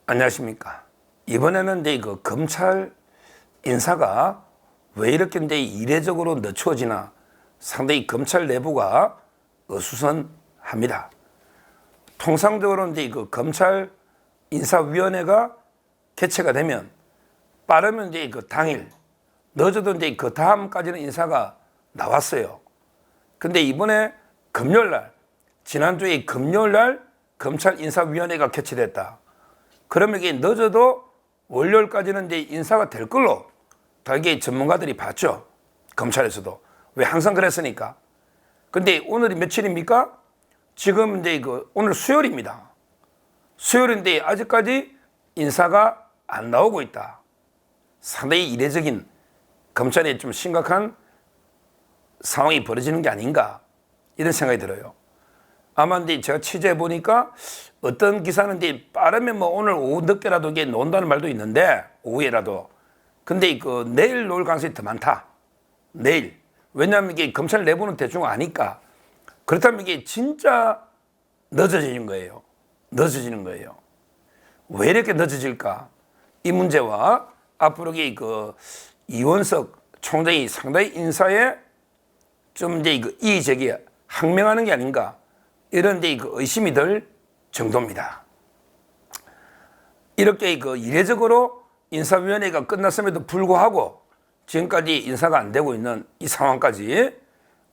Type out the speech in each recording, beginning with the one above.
안녕하십니까. 이번에는 이제 그 검찰 인사가 왜 이렇게 이제 이례적으로 늦춰지나 상당히 검찰 내부가 어수선합니다. 통상적으로 이제 그 검찰 인사위원회가 개최가 되면 빠르면 이제 그 당일, 늦어도 이제 그 다음까지는 인사가 나왔어요. 근데 이번에 금요일날, 지난주에 금요일날 검찰 인사위원회가 개최됐다. 그러면 이게 늦어도 월요일까지는 이제 인사가 될 걸로 다 이게 전문가들이 봤죠. 검찰에서도. 왜 항상 그랬으니까. 근데 오늘이 며칠입니까? 지금 이제 오늘 수요일입니다. 수요일인데 아직까지 인사가 안 나오고 있다. 상당히 이례적인 검찰에 좀 심각한 상황이 벌어지는 게 아닌가 이런 생각이 들어요. 아마 이제 제가 취재해 보니까 어떤 기사는 이제 빠르면 뭐 오늘 오후 늦게라도 이게 논다는 말도 있는데 오후에라도. 근데 그 내일 놓을 가능성이 더 많다. 내일. 왜냐하면 이게 검찰 내부는 대충 아니까. 그렇다면 이게 진짜 늦어지는 거예요. 늦어지는 거예요. 왜 이렇게 늦어질까? 이 문제와 앞으로 그 이원석 총장이 상당히 인사에 좀 이제 이의 제기 항명하는 게 아닌가 이런 데 의심이 들 정도입니다. 이렇게 이례적으로 인사위원회가 끝났음에도 불구하고 지금까지 인사가 안 되고 있는 이 상황까지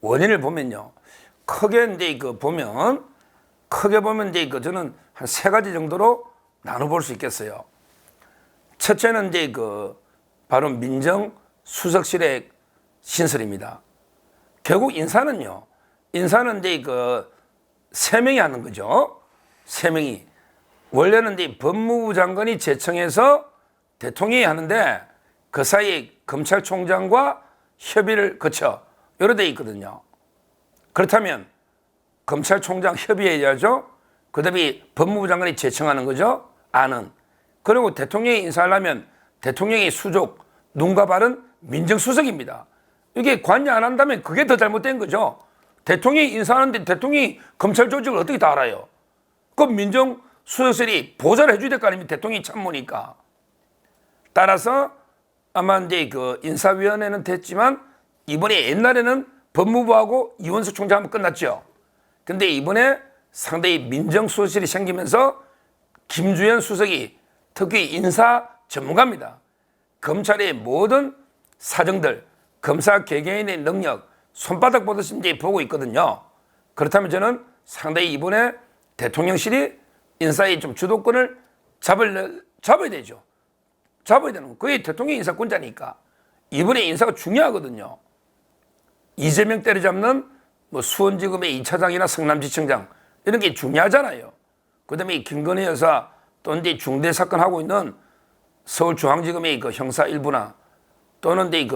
원인을 보면요. 크게 이제 보면 이제 저는 한 세 가지 정도로 나눠볼 수 있겠어요. 첫째는 이제 바로 민정수석실의 신설입니다. 결국 인사는요. 인사는 이제 세 명이 하는 거죠. 세 명이. 원래는 이제 법무부 장관이 제청해서 대통령이 하는데 그 사이에 검찰총장과 협의를 거쳐 여러 데 있거든요. 그렇다면 검찰총장 협의해야죠. 그 다음에 법무부 장관이 제청하는 거죠. 안은. 그리고 대통령이 인사하려면 대통령의 수족, 눈과 발은 민정수석입니다. 이게 관여 안 한다면 그게 더 잘못된 거죠. 대통령이 인사하는데 대통령이 검찰 조직을 어떻게 다 알아요? 그럼 민정수석실이 보좌를 해줘야 될 거 아닙니까? 대통령이 참모니까. 따라서 아마 이제 인사위원회는 됐지만 이번에 옛날에는 법무부하고 이원석 총장하면 끝났죠. 근데 이번에 상당히 민정수석실이 생기면서 김주현 수석이 특히 인사 전문가입니다. 검찰의 모든 사정들, 검사 개개인의 능력, 손바닥 보듯이 이제 보고 있거든요. 그렇다면 저는 상당히 이번에 대통령실이 인사의 좀 주도권을 잡아야 되죠. 잡아야 되는 거. 그게 대통령 인사권자니까. 이번에 인사가 중요하거든요. 이재명 때려잡는 뭐 수원지검의 2차장이나 성남지청장 이런 게 중요하잖아요. 그 다음에 김건희 여사 또 이제 중대 사건 하고 있는 서울중앙지검의 형사 1부나 또는 이제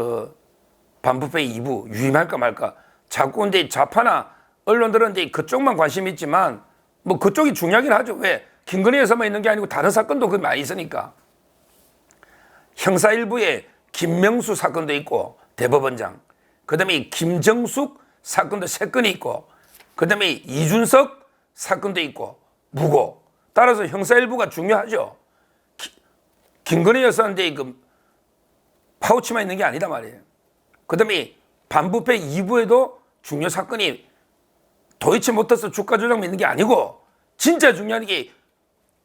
반부패 2부 유임할까 말까. 자꾸 이제 좌파나 언론들은 이제 그쪽만 관심이 있지만 뭐 그쪽이 중요하긴 하죠. 왜? 김건희 여사만 있는 게 아니고 다른 사건도 많이 있으니까. 형사 1부에 김명수 사건도 있고 대법원장. 그 다음에 김정숙 사건도 3건이 있고 그 다음에 이준석 사건도 있고 무고. 따라서 형사 1부가 중요하죠. 김건희 여사한테 파우치만 있는 게 아니다 말이에요. 그 다음에 반부패 2부에도 중요 사건이 도이치모터스 주가 조작 있는 게 아니고 진짜 중요한 게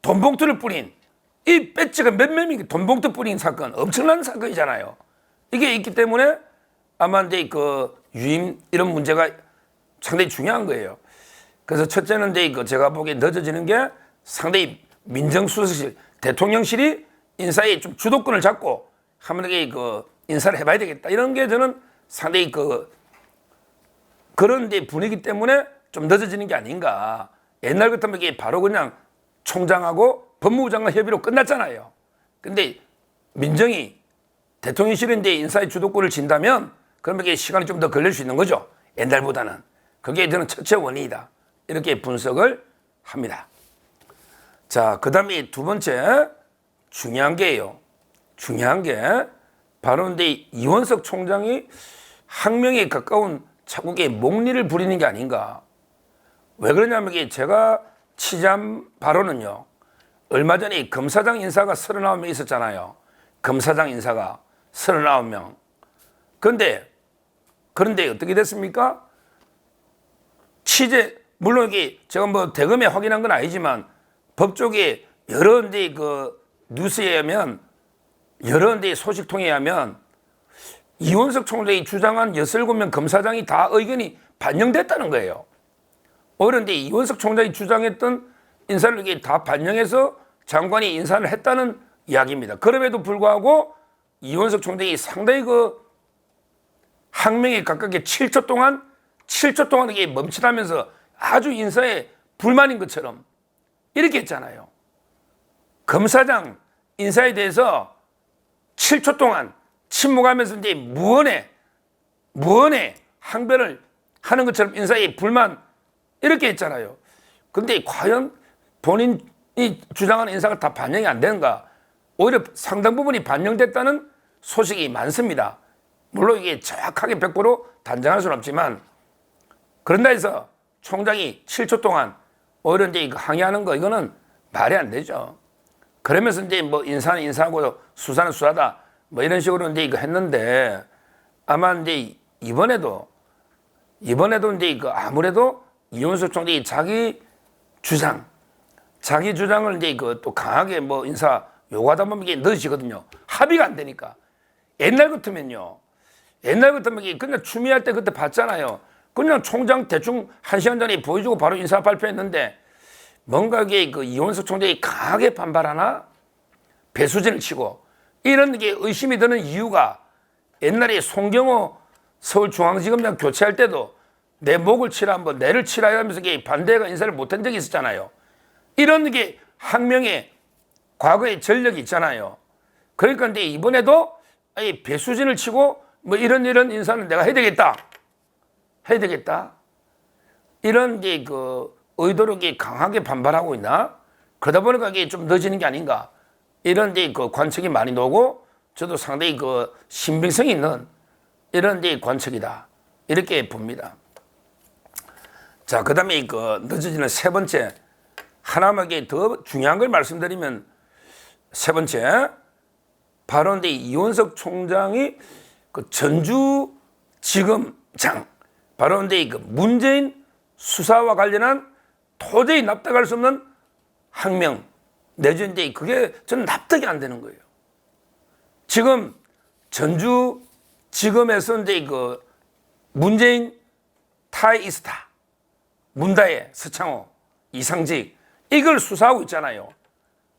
돈봉투를 뿌린 이 배지가 몇 명이 돈봉투 뿌린 사건 엄청난 사건이잖아요. 이게 있기 때문에 아마 이제 유임 이런 문제가 상당히 중요한 거예요. 그래서 첫째는 이제 제가 보기에 늦어지는 게 상당히 민정수석실, 대통령실이 인사에 좀 주도권을 잡고 하면 인사를 해봐야 되겠다. 이런 게 저는 상당히 그런 이제 분위기 때문에 좀 늦어지는 게 아닌가. 옛날 같으면 이게 바로 그냥 총장하고 법무부 장관 협의로 끝났잖아요. 근데 민정이 대통령실이 이제 인사의 주도권을 진다면 그러면 이게 시간이 좀 더 걸릴 수 있는 거죠. 옛날보다는. 그게 저는 첫째 원인이다. 이렇게 분석을 합니다. 자, 그 다음에 두 번째 중요한 게요. 중요한 게 바로 이제 이원석 총장이 항명에 가까운 자국의 목리를 부리는 게 아닌가. 왜 그러냐면 이게 제가 취재한 바로는요. 얼마 전에 검사장 인사가 39명 있었잖아요. 검사장 인사가 39명. 그런데 어떻게 됐습니까? 물론 이게 제가 뭐 대검에 확인한 건 아니지만 법조계 여러 데 그 뉴스에 의하면 여러 데 소식통에 의하면 이원석 총장이 주장한 67명 검사장이 다 의견이 반영됐다는 거예요. 오히려 이원석 총장이 주장했던 인사를 이게 다 반영해서 장관이 인사를 했다는 이야기입니다. 그럼에도 불구하고 이원석 총장이 상당히 그 항명에 가깝게 7초 동안 이게 멈칫하면서 아주 인사에 불만인 것처럼 이렇게 했잖아요. 검사장 인사에 대해서 7초 동안 침묵하면서 이제 무언에 항변을 하는 것처럼 인사에 불만 이렇게 했잖아요. 근데 과연 본인이 주장하는 인사가 다 반영이 안 되는가? 오히려 상당 부분이 반영됐다는 소식이 많습니다. 물론 이게 정확하게 100% 단정할 수는 없지만 그런다 해서 총장이 7초 동안 오히려 이제 항의하는 거 이거는 말이 안 되죠. 그러면서 이제 뭐 인사는 인사하고 수사는 수사다 뭐 이런 식으로 이제 이거 했는데 아마 이제 이번에도 이제 이거 아무래도 이원석 총장이 자기 주장을 이제 이거 또 강하게 뭐 인사 요구하다 보면 이게 늦어지거든요. 합의가 안 되니까. 옛날 같으면 이게 그냥 추미할 때 그때 봤잖아요. 그냥 총장 대충 1시간 전에 보여주고 바로 인사 발표했는데 뭔가 이게 그 이원석 총장이 강하게 반발하나 배수진을 치고 이런 게 의심이 드는 이유가 옛날에 송경호 서울중앙지검장 교체할 때도 내 목을 치라 한번 내를 치라 하면서 반대가 인사를 못한 적이 있었잖아요. 이런 게 항명의 과거의 전력이 있잖아요. 그러니까 근데 이번에도 배수진을 치고 뭐 이런 인사는 내가 해야 되겠다. 이런 게 그 의도로 강하게 반발하고 있나? 그러다 보니까 이게 좀 늦어지는 게 아닌가? 이런 데 그 관측이 많이 나오고 저도 상당히 그 신빙성이 있는 이런 데 관측이다. 이렇게 봅니다. 자, 그 다음에 그 늦어지는 세 번째 하나만 더 중요한 걸 말씀드리면 세 번째 바로 근데 이원석 총장이 그 전주지검장 바로 근데 그 문재인 수사와 관련한 도저히 납득할 수 없는 항명 내주인데 그게 저는 납득이 안 되는 거예요. 지금 전주지검에서 이제 그 문재인 타이스타 문다혜, 서창호, 이상직 이걸 수사하고 있잖아요.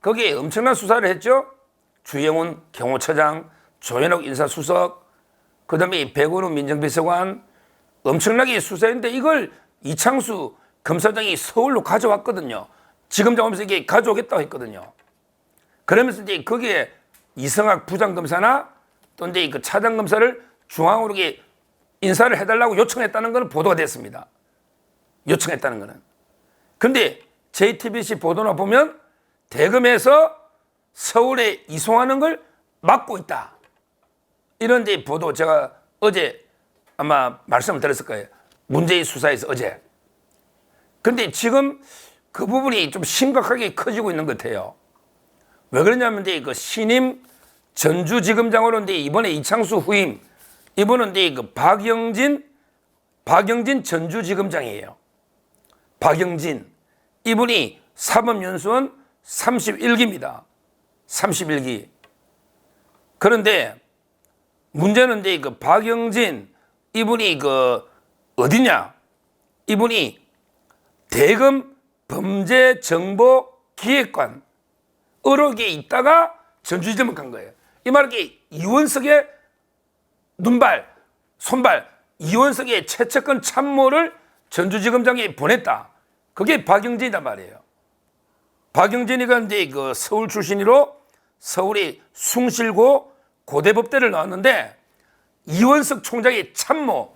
거기에 엄청난 수사를 했죠. 주영훈 경호처장, 조현옥 인사수석, 그 다음에 백운우 민정비서관 엄청나게 수사했는데 이걸 이창수 검사장이 서울로 가져왔거든요. 지검장 오면서 이게 가져오겠다고 했거든요. 그러면서 이제 거기에 이성학 부장검사나 또 이제 그 차장검사를 중앙으로 이게 인사를 해달라고 요청했다는 것은 보도가 됐습니다. 요청했다는 것은. 근데 JTBC 보도나 보면 대검에서 서울에 이송하는 걸 막고 있다. 이런 데 보도 제가 어제 아마 말씀을 드렸을 거예요. 문재인 수사에서 어제. 근데 지금 그 부분이 좀 심각하게 커지고 있는 것 같아요. 왜 그러냐면 이제 그 신임 전주지검장으로 이제 이번에 이창수 후임 이분은 이제 그 박영진 전주지검장이에요. 박영진 이분이 사법연수원 31기입니다. 31기. 그런데 문제는 이제 그 박영진 이분이 그 어디냐? 이분이 대검 범죄정보기획관 의혹에 있다가 전주지검을 간 거예요. 이 말은 이원석의 손발, 이원석의 최측근 참모를 전주지검장에 보냈다. 그게 박영진이란 말이에요. 박영진이가 이제 그 서울 출신으로 서울의 숭실고 고대법대를 나왔는데 이원석 총장의 참모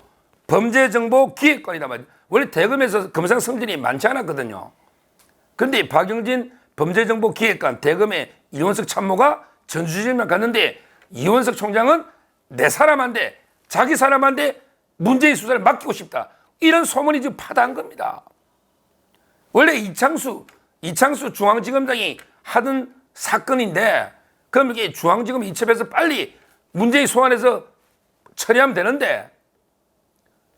범죄정보기획관이란 말이에요. 원래 대검에서 검사 성질이 많지 않았거든요. 그런데 박영진 범죄정보기획관 대검의 이원석 참모가 전주지검에 갔는데 이원석 총장은 내 사람한테 자기 사람한테 문재인 수사를 맡기고 싶다. 이런 소문이 지금 파다한 겁니다. 원래 이창수 중앙지검장이 하던 사건인데 그럼 이게 중앙지검 이첩해서 빨리 문재인 소환해서 처리하면 되는데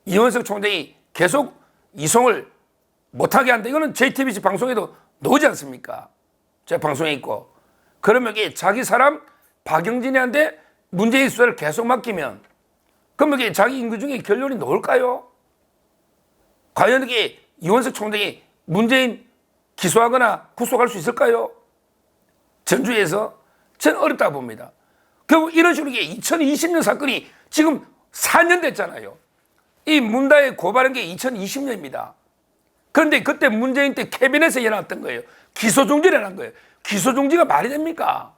이원석 총장이 계속 이송을 못하게 한다. 이거는 JTBC 방송에도 나오지 않습니까? 제 방송에 있고. 그러면 이게 자기 사람 박영진이한테 문재인 수사를 계속 맡기면 그럼 이게 자기 임기 중에 결론이 나올까요? 과연 이게 이원석 총장이 문재인 기소하거나 구속할 수 있을까요? 전주에서 저는 어렵다고 봅니다. 결국 이런 식으로 이게 2020년 사건이 지금 4년 됐잖아요. 이 문다에 고발한 게 2020년입니다. 그런데 그때 문재인 때 캐비넷에 해놨던 거예요. 기소중지를 해놓은 거예요. 기소중지가 말이 됩니까?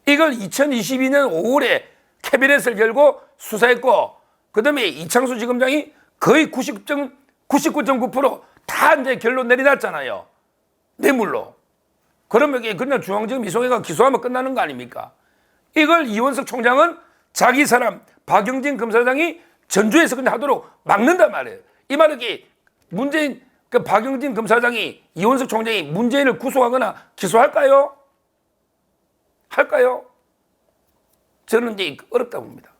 이걸 2022년 5월에 캐비넷을 열고 수사했고 그 다음에 이창수 지검장이 거의 99.9% 이제 결론 내려놨잖아요. 뇌물로. 그러면 이게 그냥 중앙지검 이송해가 기소하면 끝나는 거 아닙니까? 이걸 이원석 총장은 자기 사람 박영진 검사장이 전주에서 그냥 하도록 막는단 말이에요. 이 말은 이게 문재인 그 박영진 검사장이 이원석 총장이 문재인을 구속하거나 기소할까요? 할까요? 저는 이제 어렵다고 봅니다.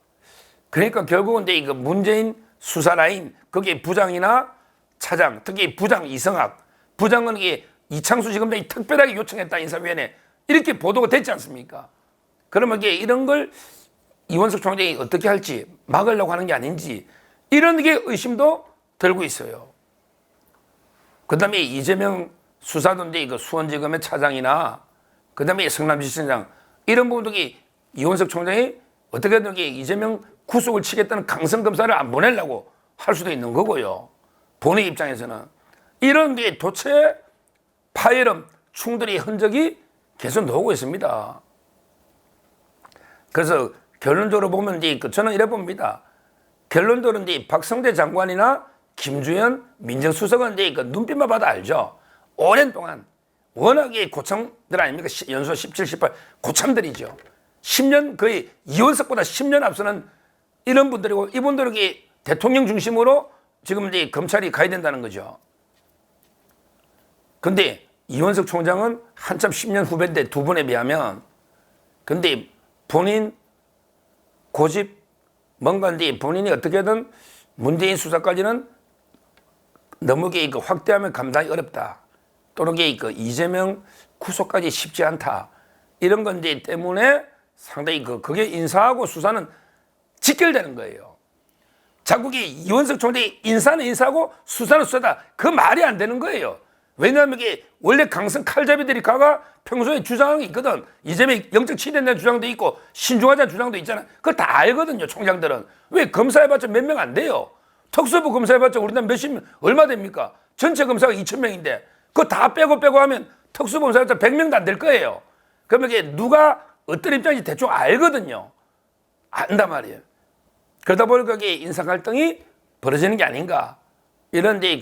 그러니까 결국은 이제 이거 문재인 수사 라인 거기에 부장이나 차장, 특히 부장 이성학, 부장은 이게 이창수 지검장이 특별하게 요청했다 인사위원회 이렇게 보도가 됐지 않습니까? 그러면 이게 이런 걸 이원석 총장이 어떻게 할지 막으려고 하는 게 아닌지 이런 게 의심도 들고 있어요. 그 다음에 이재명 수사던데 이거 수원지검의 차장이나 그 다음에 성남지청장 이런 부분들이 이원석 총장이 어떻게든 이재명 구속을 치겠다는 강성검사를 안 보내려고 할 수도 있는 거고요. 본인 입장에서는 이런 게 도체 파열음 충돌의 흔적이 계속 나오고 있습니다. 그래서 결론적으로 보면 이제 저는 이래 봅니다. 결론적으로 이제 박성대 장관이나 김주현 민정수석은 이제 눈빛만 봐도 알죠. 오랜 동안 워낙에 고참들 아닙니까? 연소 17, 18 고참들이죠. 10년 거의 이원석보다 10년 앞서는 이런 분들이고 이분들에게 대통령 중심으로 지금 이제 검찰이 가야 된다는 거죠. 근데 이원석 총장은 한참 10년 후배인데 두 분에 비하면 근데 본인 고집 뭔가 이제 본인이 어떻게든 문재인 수사까지는 너무 확대하면 감당이 어렵다. 또는 이재명 구속까지 쉽지 않다. 이런 건 이제 때문에 상당히 그게 인사하고 수사는 직결되는 거예요. 자꾸 이원석 총장이 인사는 인사하고 수사는 수사다. 그 말이 안 되는 거예요. 왜냐하면 이게 원래 강성 칼잡이들이 가가 평소에 주장하는 게 있거든. 이재명 영적 치료된다는 주장도 있고 신중하자는 주장도 있잖아. 그걸 다 알거든요. 총장들은. 왜 검사해봤자 몇 명 안 돼요. 특수부 검사해봤자 우리나라 몇십 명 얼마 됩니까? 전체 검사가 2,000명인데 그거 다 빼고 하면 특수부 검사해봤자 100명도 안 될 거예요. 그러면 이게 누가 어떤 입장인지 대충 알거든요. 안단 말이에요. 그러다 보니까 이게 인사 갈등이 벌어지는 게 아닌가. 이런 데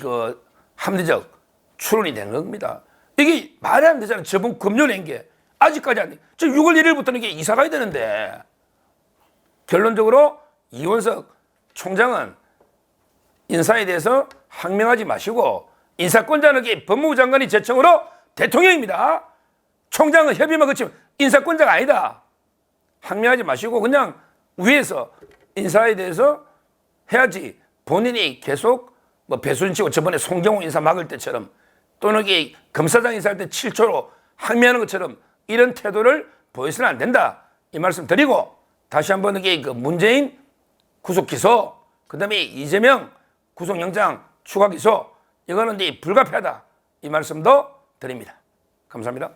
합리적 추론이 되는 겁니다. 이게 말이 안 되잖아요. 저번 금요 낸 게. 아직까지 안 돼. 저 6월 1일부터는 이게 이사 가야 되는데. 결론적으로 이원석 총장은 인사에 대해서 항명하지 마시고 인사권자는 법무부 장관이 제청으로 대통령입니다. 총장은 협의만 거치면 인사권자가 아니다. 항명하지 마시고 그냥 위에서 인사에 대해서 해야지 본인이 계속 배수진 치고 저번에 송경호 인사 막을 때처럼 또는 검사장 인사할 때 7초로 항명하는 것처럼 이런 태도를 보여서는 안 된다. 이 말씀 드리고 다시 한번 문재인 구속 기소 그 다음에 이재명 구속영장 추가 기소 이거는 이제 불가피하다. 이 말씀도 드립니다. 감사합니다.